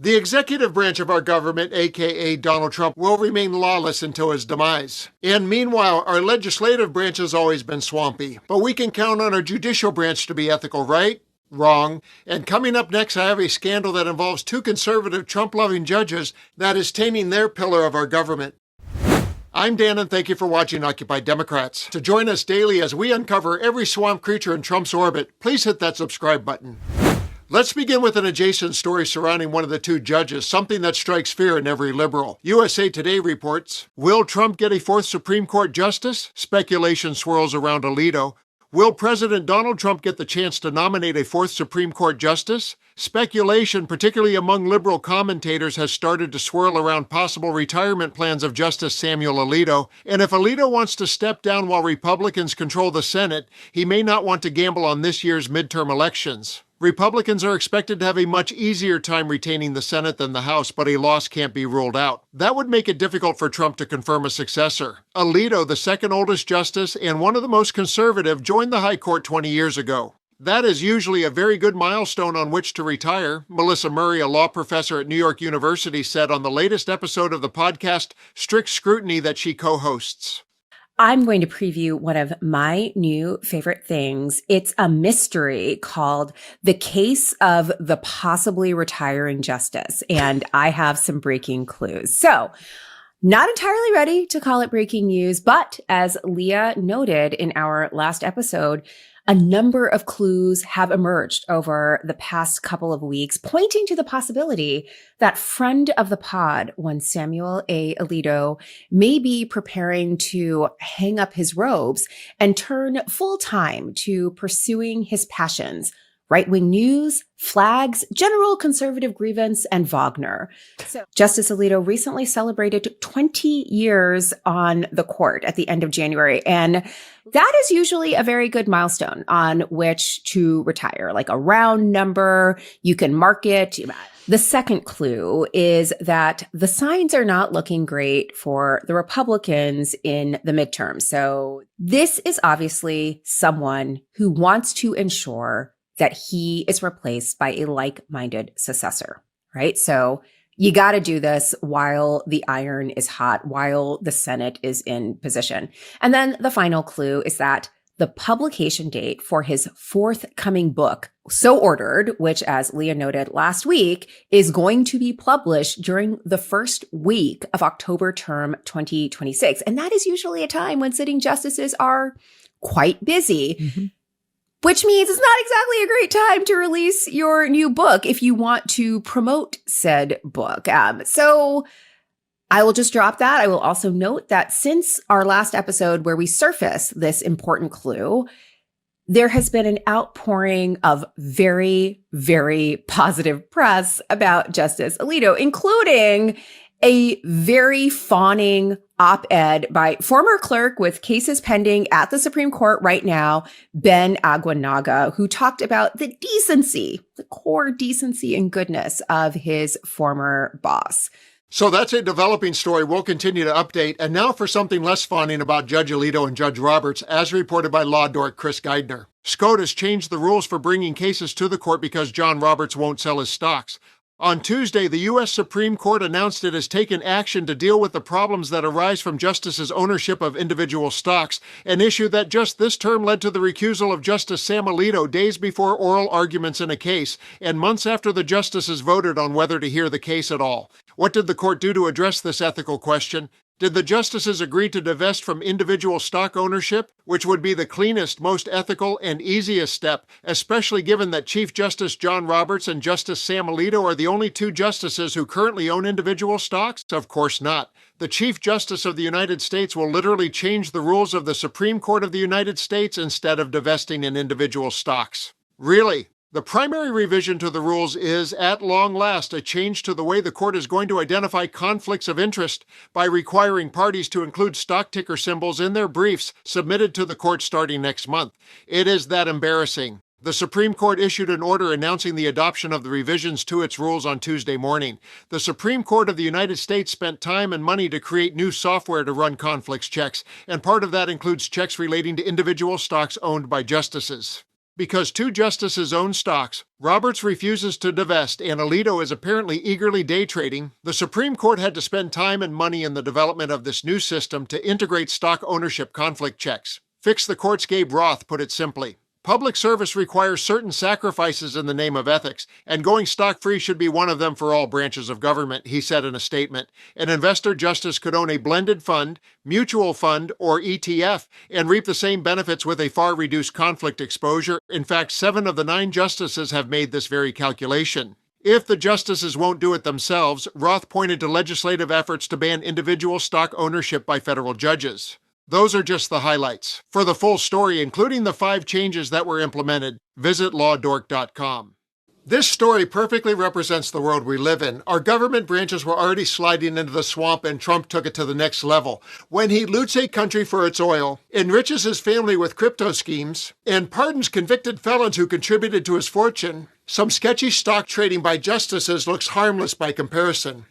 The executive branch of our government, aka Donald Trump, will remain lawless until his demise. And meanwhile, our legislative branch has always been swampy. But we can count on our judicial branch to be ethical, right? Wrong. And coming up next, I have a scandal that involves two conservative Trump-loving judges that is tainting their pillar of our government. I'm Dan, and thank you for watching Occupy Democrats. To join us daily as we uncover every swamp creature in Trump's orbit, please hit that subscribe button. Let's begin with an adjacent story surrounding one of the two judges, something that strikes fear in every liberal. USA Today reports, will Trump get a fourth Supreme Court justice? Speculation swirls around Alito. Will President Donald Trump get the chance to nominate a fourth Supreme Court justice? Speculation, particularly among liberal commentators, has started to swirl around possible retirement plans of Justice Samuel Alito. And if Alito wants to step down while Republicans control the Senate, he may not want to gamble on this year's midterm elections. Republicans are expected to have a much easier time retaining the Senate than the House, but a loss can't be ruled out. That would make it difficult for Trump to confirm a successor. Alito, the second oldest justice and one of the most conservative, joined the High Court 20 years ago. That is usually a very good milestone on which to retire, Melissa Murray, a law professor at New York University, said on the latest episode of the podcast Strict Scrutiny that she co-hosts. I'm going to preview one of my new favorite things. It's a mystery called The Case of the Possibly Retiring Justice. And I have some breaking clues. So, not entirely ready to call it breaking news, but as Leah noted in our last episode, a number of clues have emerged over the past couple of weeks, pointing to the possibility that friend of the pod, one Samuel A. Alito, may be preparing to hang up his robes and turn full-time to pursuing his passions, right-wing news, flags, general conservative grievance, and Wagner. So, Justice Alito recently celebrated 20 years on the court at the end of January, and that is usually a very good milestone on which to retire, like a round number. You can mark it. The second clue is that the signs are not looking great for the Republicans in the midterm. So this is obviously someone who wants to ensure that he is replaced by a like-minded successor, right? So you got to do this while the iron is hot, while the Senate is in position. And then the final clue is that the publication date for his forthcoming book, So Ordered, which, as Leah noted last week, is going to be published during the first week of October term 2026. And that is usually a time when sitting justices are quite busy. Mm-hmm. Which means it's not exactly a great time to release your new book if you want to promote said book. So I will just drop that. I will also note that since our last episode where we surfaced this important clue, there has been an outpouring of very, very positive press about Justice Alito, including a very fawning op-ed by former clerk with cases pending at the Supreme Court right now, Ben Aguanaga, who talked about the decency, the core decency and goodness of his former boss. So that's a developing story we'll continue to update. And now for something less fawning about Judge Alito and Judge Roberts, as reported by law dork Chris Geidner. SCOTUS changed the rules for bringing cases to the court because John Roberts won't sell his stocks. On Tuesday, the U.S. Supreme Court announced it has taken action to deal with the problems that arise from justices' ownership of individual stocks, an issue that just this term led to the recusal of Justice Sam Alito days before oral arguments in a case, and months after the justices voted on whether to hear the case at all. What did the court do to address this ethical question? Did the justices agree to divest from individual stock ownership, which would be the cleanest, most ethical, and easiest step, especially given that Chief Justice John Roberts and Justice Sam Alito are the only two justices who currently own individual stocks? Of course not. The Chief Justice of the United States will literally change the rules of the Supreme Court of the United States instead of divesting in individual stocks. Really? The primary revision to the rules is, at long last, a change to the way the court is going to identify conflicts of interest by requiring parties to include stock ticker symbols in their briefs submitted to the court starting next month. It is that embarrassing. The Supreme Court issued an order announcing the adoption of the revisions to its rules on Tuesday morning. The Supreme Court of the United States spent time and money to create new software to run conflicts checks, and part of that includes checks relating to individual stocks owned by justices. Because two justices own stocks, Roberts refuses to divest, and Alito is apparently eagerly day trading, the Supreme Court had to spend time and money in the development of this new system to integrate stock ownership conflict checks. Fix the courts Gabe Roth put it simply. Public service requires certain sacrifices in the name of ethics, and going stock-free should be one of them for all branches of government, he said in a statement. An investor justice could own a blended fund, mutual fund, or ETF, and reap the same benefits with a far reduced conflict exposure. In fact, 7 of the 9 justices have made this very calculation. If the justices won't do it themselves, Roth pointed to legislative efforts to ban individual stock ownership by federal judges. Those are just the highlights. For the full story, including the 5 changes that were implemented, visit lawdork.com. This story perfectly represents the world we live in. Our government branches were already sliding into the swamp, and Trump took it to the next level. When he loots a country for its oil, enriches his family with crypto schemes, and pardons convicted felons who contributed to his fortune, some sketchy stock trading by justices looks harmless by comparison.